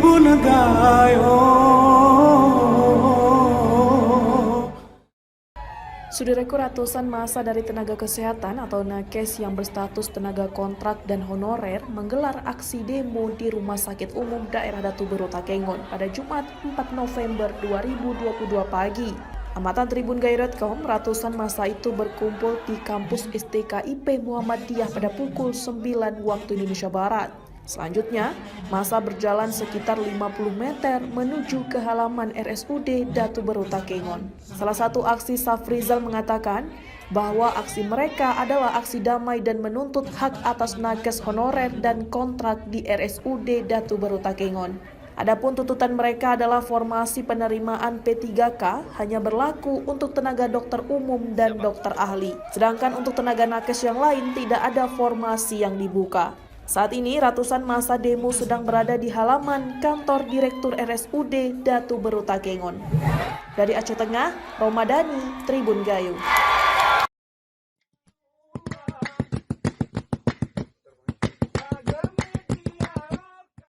Tribun Gayo. Saudaraku, ratusan massa dari tenaga kesehatan atau nakes yang berstatus tenaga kontrak dan honorer menggelar aksi demo di Rumah Sakit Umum Daerah Datu Beru Takengon pada Jumat 4 November 2022 pagi. Amatan Tribun Gayo.com, ratusan massa itu berkumpul di kampus STKIP Muhammadiyah pada pukul 9 waktu Indonesia Barat. Selanjutnya, massa berjalan sekitar 50 meter menuju ke halaman RSUD Datu Beru Takengon. Salah satu aksi Safrizal mengatakan bahwa aksi mereka adalah aksi damai dan menuntut hak atas nakes honorer dan kontrak di RSUD Datu Beru Takengon. Adapun tuntutan mereka adalah formasi penerimaan P3K hanya berlaku untuk tenaga dokter umum dan dokter ahli. Sedangkan untuk tenaga nakes yang lain tidak ada formasi yang dibuka. Saat ini ratusan massa demo sedang berada di halaman kantor Direktur RSUD Datu Beru Takengon. Dari Aceh Tengah, Romadani, Tribun Gayo.